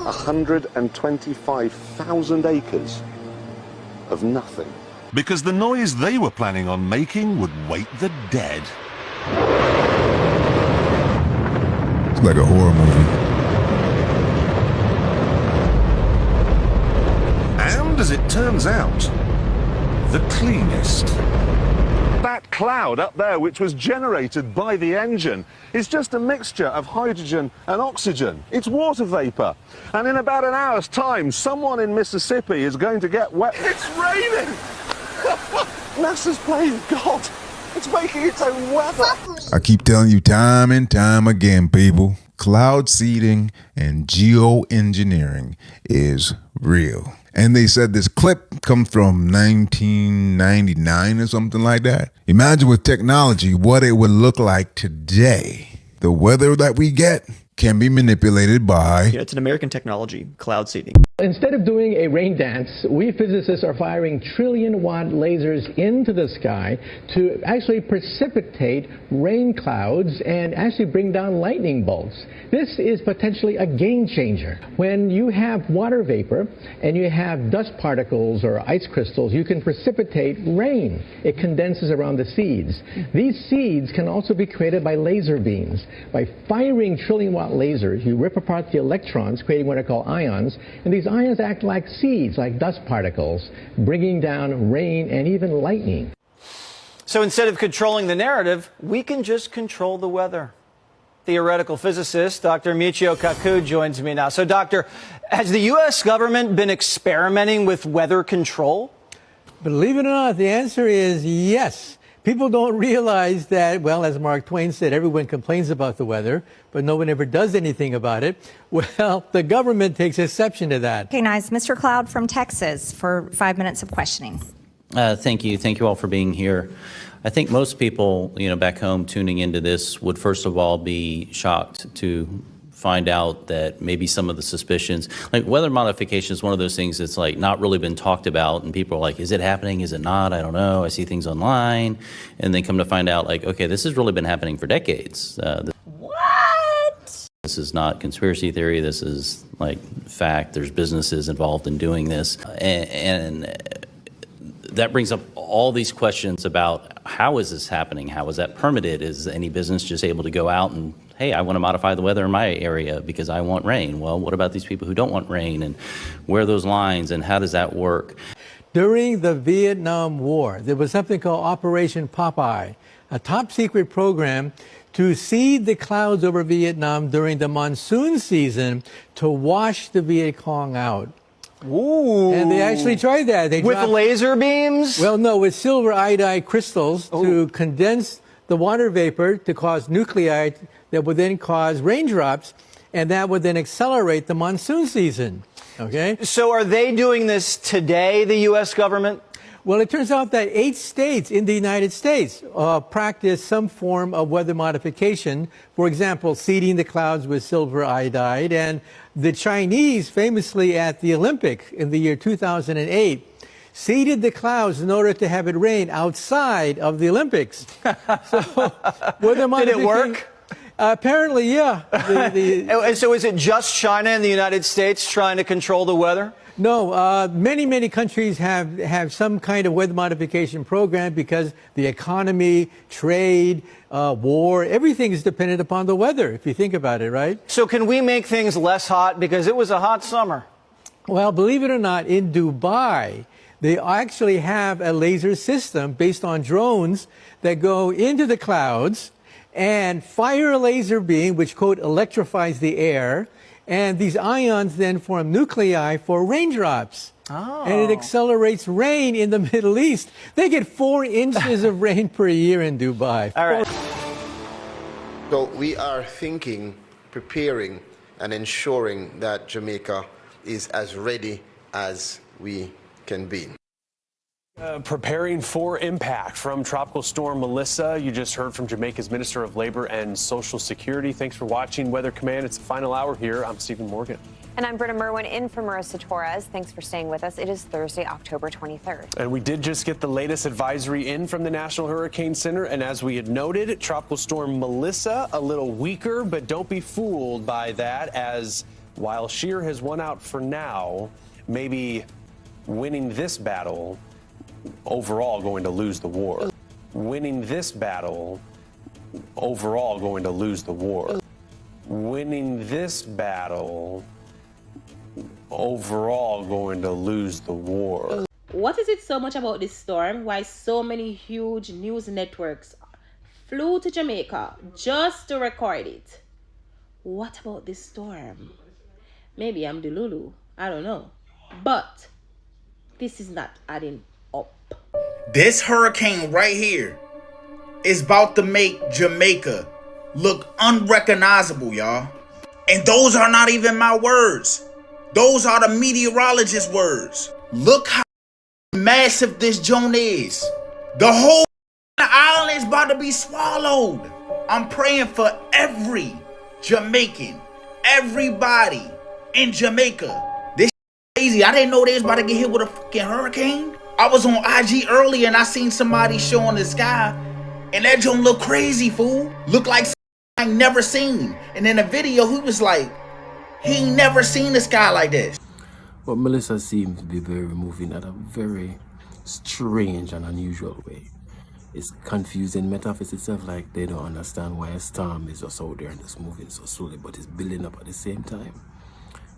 125,000 acres of nothing. Because the noise they were planning on making would wake the dead. It's like a horror movie. And as it turns out, the cleanest. That cloud up there, which was generated by the engine, is just a mixture of hydrogen and oxygen. It's water vapor. And in about an hour's time, someone in Mississippi is going to get wet. It's raining! NASA's playing God. It's making its own weather. I keep telling you time and time again, people, cloud seeding and geoengineering is real. And they said this clip comes from 1999 or something like that. Imagine with technology what it would look like today. The weather that we get can be manipulated by... Yeah, it's an American technology, cloud seeding. Instead of doing a rain dance, we physicists are firing trillion-watt lasers into the sky to actually precipitate rain clouds and actually bring down lightning bolts. This is potentially a game changer. When you have water vapor and you have dust particles or ice crystals, you can precipitate rain. It condenses around the seeds. These seeds can also be created by laser beams. By firing trillion-watt lasers, you rip apart the electrons, creating what are called ions, and these ions act like seeds, like dust particles, bringing down rain and even lightning. So instead of controlling the narrative, we can just control the weather. Theoretical physicist Dr. Michio Kaku joins me now. So, Doctor, has the U.S. government been experimenting with weather control? Believe it or not, the answer is yes. People don't realize that, well, as Mark Twain said, everyone complains about the weather, but no one ever does anything about it. Well, the government takes exception to that. Recognize Mr. Cloud from Texas for 5 minutes of questioning. Thank you. Thank you all for being here. I think most people, back home tuning into this would first of all be shocked to find out that maybe some of the suspicions, like weather modification is one of those things that's like not really been talked about, and people are like, is it happening? Is it not? I don't know. I see things online, and then come to find out like, okay, this has really been happening for decades. What? This is not conspiracy theory. This is like fact. There's businesses involved in doing this, and that brings up all these questions about how is this happening? How is that permitted? Is any business just able to go out and, hey, I want to modify the weather in my area because I want rain? Well, what about these people who don't want rain, and where are those lines, and how does that work? During the Vietnam War, there was something called Operation Popeye, a top secret program to seed the clouds over Vietnam during the monsoon season to wash the Viet Cong out. Ooh. And they actually tried that. They with laser beams? Well, no, with silver iodide crystals to condense the water vapor to cause nuclei that would then cause raindrops, and that would then accelerate the monsoon season. Okay? So are they doing this today, the U.S. government? Well, it turns out that 8 states in the United States practice some form of weather modification. For example, seeding the clouds with silver iodide. And the Chinese, famously at the Olympics in the year 2008, seeded the clouds in order to have it rain outside of the Olympics. So, weather modification, did it work? Apparently, yeah. And so is it just China and the United States trying to control the weather? No, many countries have some kind of weather modification program because the economy, trade, war, everything is dependent upon the weather, if you think about it, right? So can we make things less hot? Because it was a hot summer. Well, believe it or not, in Dubai, they actually have a laser system based on drones that go into the clouds and fire a laser beam, which, quote, electrifies the air. And these ions then form nuclei for raindrops. Oh. And it accelerates rain in the Middle East. They get 4 inches of rain per year in Dubai. All right. So we are thinking, preparing, and ensuring that Jamaica is as ready as we can be. Preparing for impact from Tropical Storm Melissa. You just heard from Jamaica's Minister of Labor and Social Security. Thanks for watching Weather Command. It's the final hour here. I'm Stephen Morgan. And I'm Britta Merwin in for Marissa Torres. Thanks for staying with us. It is Thursday, October 23rd. And we did just get the latest advisory in from the National Hurricane Center. And as we had noted, Tropical Storm Melissa, a little weaker, but don't be fooled by that, as While Scheer has won out for now, maybe winning this battle, overall going to lose the war. Winning this battle, overall going to lose the war. Winning this battle, overall going to lose the war. What is it so much about this storm? Why so many huge news networks flew to Jamaica just to record it? What about this storm? Maybe I'm Delulu. I don't know. But this is not adding up. This hurricane right here is about to make Jamaica look unrecognizable, y'all. And those are not even my words. Those are the meteorologist's words. Look how massive this joint is. The whole island is about to be swallowed. I'm praying for every Jamaican, everybody in Jamaica. This crazy. I didn't know they was about to get hit with a fucking hurricane. I was on IG earlier and I seen somebody showing the sky, and that joint look crazy, fool. Look like I ain't never seen. And in the video, he was like, he ain't never seen the sky like this. But Melissa seems to be moving at a very strange and unusual way. It's confusing metaphysics itself, like they don't understand why a storm is just out there and it's moving so slowly, but it's building up at the same time.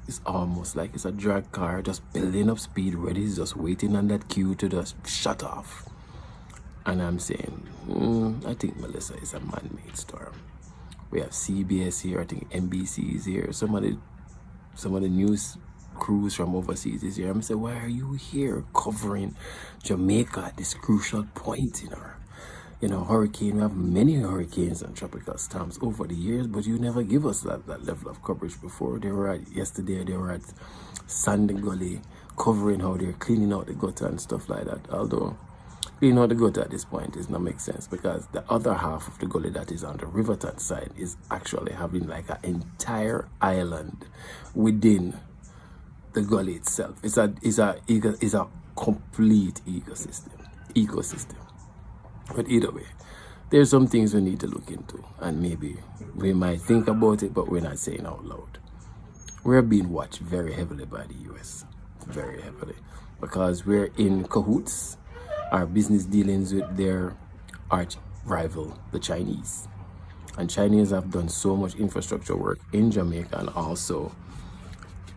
It's almost like it's a drag car just building up speed, ready, it's just waiting on that cue to just shut off. And I'm saying, I think Melissa is a man-made storm. We have CBS here, I think NBC is here, some of the news crews from overseas is here. I'm saying, why are you here covering Jamaica at this crucial point in our, hurricane? We have many hurricanes and tropical storms over the years, but you never give us that level of coverage before. Yesterday they were at Sandy Gully covering how they're cleaning out the gutter and stuff like that. Although cleaning out the gutter at this point does not make sense, because the other half of the gully that is on the Riverton side is actually having like an entire island within the gully itself. It's a complete ecosystem. But either way, there's some things we need to look into, and maybe we might think about it, but we're not saying out loud. We're being watched very heavily by the US, very heavily, because we're in cahoots, our business dealings with their arch rival, the Chinese. And Chinese have done so much infrastructure work in Jamaica,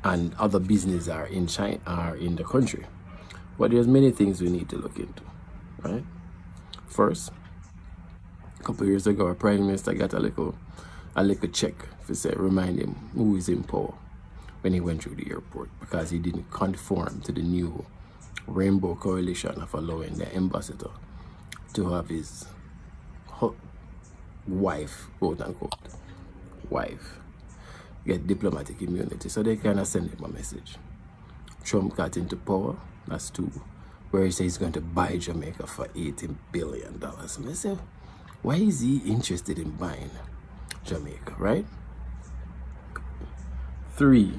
and other businesses are in China, are in the country. But there's many things we need to look into, right? First, a couple of years ago, our Prime Minister got a little check to say, remind him who is in power when he went through the airport, because he didn't conform to the new Rainbow Coalition of allowing the ambassador to have his wife, quote unquote, get diplomatic immunity. So they kind of send him a message. Trump got into power, that's 2, where he says he's going to buy Jamaica for $80 billion. And I say, why is he interested in buying Jamaica, right? 3,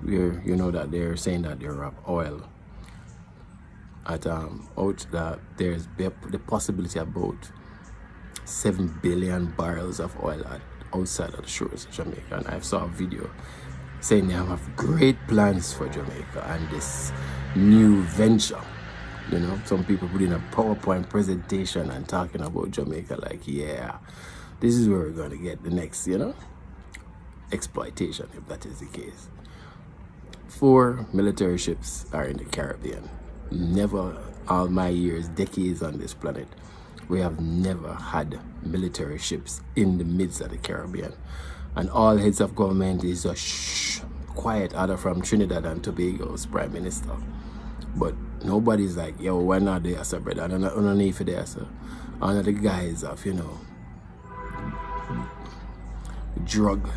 where that they're saying that there are oil at that there's the possibility of about 7 billion barrels of oil outside of the shores of Jamaica. And I saw a video saying they have great plans for Jamaica and this new venture. Some people put in a PowerPoint presentation and talking about Jamaica like, yeah, this is where we're going to get the next, exploitation, if that is the case. 4 military ships are in the Caribbean. Never, all my years, decades on this planet, we have never had military ships in the midst of the Caribbean. And all heads of government is just quiet, other from Trinidad and Tobago's Prime Minister. But nobody's like, yo, why not there, sir, brother? I don't need for there, sir. One of the guys of, drug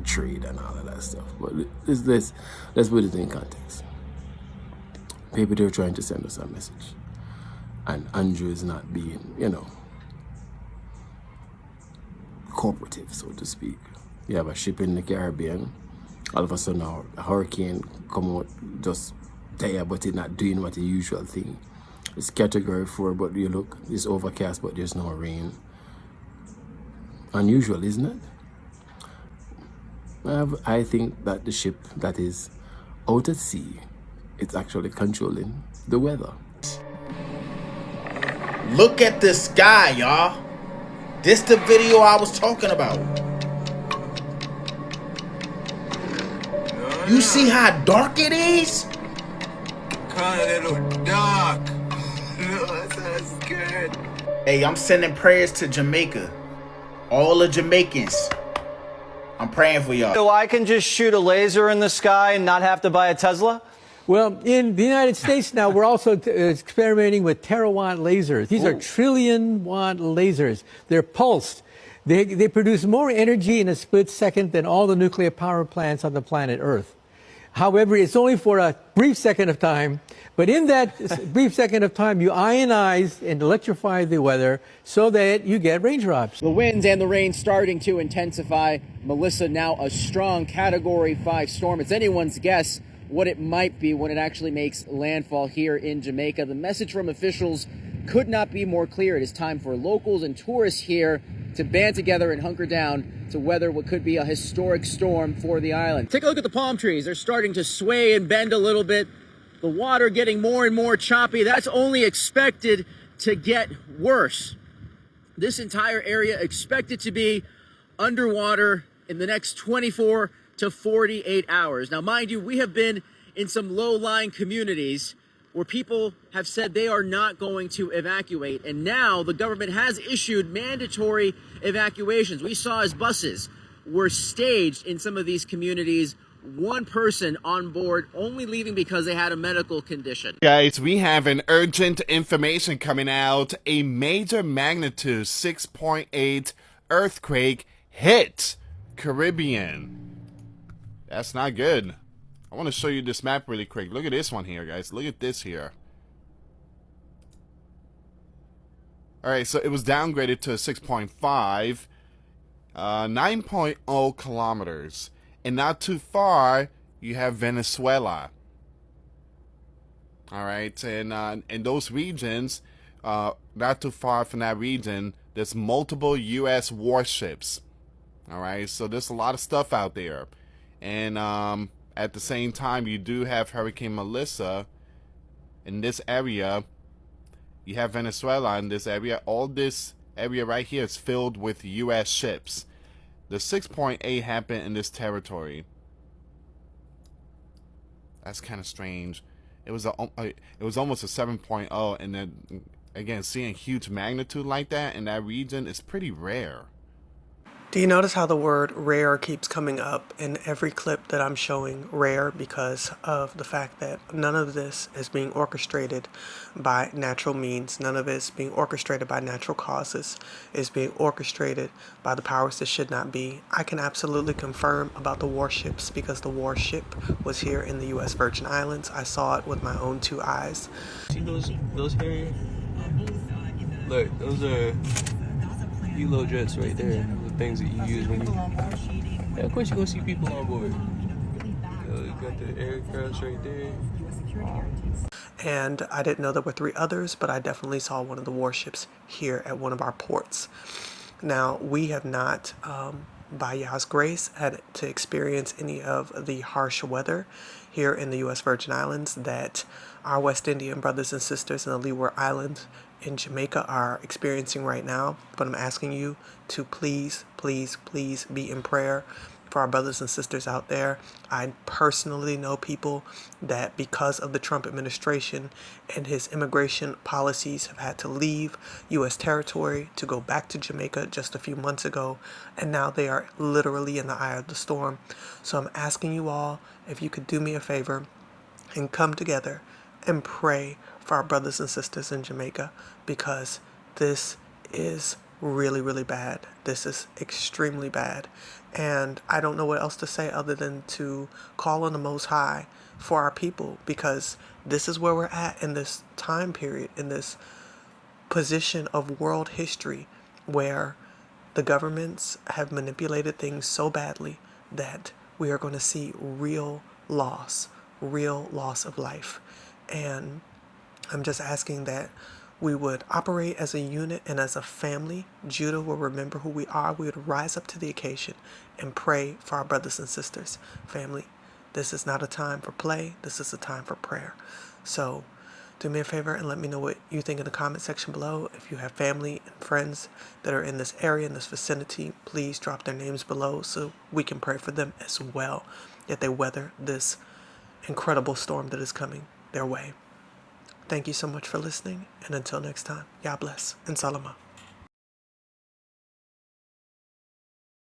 trade and all of that stuff. But let's put it in context. Maybe they're trying to send us a message. And Andrew is not being, cooperative, so to speak. You have a ship in the Caribbean, all of a sudden a hurricane come out just there, but it's not doing what the usual thing. It's category 4, but you look, it's overcast, but there's no rain. Unusual, isn't it? I think that the ship that is out at sea, it's actually controlling the weather. Look at the sky, y'all. This the video I was talking about. You see how dark it is? Kinda look dark. That's good. Hey, I'm sending prayers to Jamaica. All the Jamaicans. I'm praying for y'all. So I can just shoot a laser in the sky and not have to buy a Tesla? Well, in the United States now, we're also experimenting with terawatt lasers. These are trillion-watt lasers. They're pulsed. They produce more energy in a split second than all the nuclear power plants on the planet Earth. However, it's only for a brief second of time. But in that brief second of time, you ionize and electrify the weather so that you get raindrops. The winds and the rain starting to intensify. Melissa, now a strong Category 5 storm. It's anyone's guess what it might be when it actually makes landfall here in Jamaica. The message from officials could not be more clear. It is time for locals and tourists here to band together and hunker down to weather what could be a historic storm for the island. Take a look at the palm trees. They're starting to sway and bend a little bit. The water getting more and more choppy. That's only expected to get worse. This entire area expected to be underwater in the next 24 to 48 hours. Now, mind you, we have been in some low-lying communities where people have said they are not going to evacuate. And now the government has issued mandatory evacuations. We saw as buses were staged in some of these communities, one person on board only leaving because they had a medical condition. Guys, we have an urgent information coming out. A major magnitude 6.8 earthquake hit Caribbean. That's not good. I want to show you this map really quick. Look at this one here, guys. Look at this here. Alright, so it was downgraded to 6.5. 9.0 kilometers. And not too far, you have Venezuela. Alright, and in those regions, not too far from that region, there's multiple U.S. warships. Alright, so there's a lot of stuff out there. And at the same time, you do have Hurricane Melissa in this area. You have Venezuela in this area. All this area right here is filled with U.S. ships. The 6.8 happened in this territory. That's kind of strange. It was almost a 7.0, and then again, seeing huge magnitude like that in that region is pretty rare. Do you notice how the word rare keeps coming up in every clip that I'm showing? Rare, because of the fact that none of this is being orchestrated by natural means. None of it is being orchestrated by natural causes. It's being orchestrated by the powers that should not be. I can absolutely confirm about the warships because the warship was here in the U.S. Virgin Islands. I saw it with my own two eyes. See those here? Look, those are helo jets right there. Things that you use when you... Yeah, of course you're gonna see people on board. You got the aircrafts right there. And I didn't know there were 3 others, but I definitely saw one of the warships here at one of our ports. Now, we have not, by Yah's grace, had to experience any of the harsh weather here in the U.S. Virgin Islands that our West Indian brothers and sisters in the Leeward Islands in Jamaica are experiencing right now. But I'm asking you to please, please, please be in prayer for our brothers and sisters out there. I personally know people that because of the Trump administration and his immigration policies have had to leave U.S. territory to go back to Jamaica just a few months ago, and now they are literally in the eye of the storm. So I'm asking you all if you could do me a favor and come together and pray for our brothers and sisters in Jamaica, because this is really, really bad. This is extremely bad. And I don't know what else to say other than to call on the Most High for our people, because this is where we're at in this time period, in this position of world history where the governments have manipulated things so badly that we are going to see real loss of life. And I'm just asking that we would operate as a unit and as a family. Judah will remember who we are. We would rise up to the occasion and pray for our brothers and sisters. Family, this is not a time for play. This is a time for prayer. So do me a favor and let me know what you think in the comment section below. If you have family and friends that are in this area, in this vicinity, please drop their names below so we can pray for them as well, that they weather this incredible storm that is coming their way. Thank you so much for listening, and until next time, Yah bless and Salama.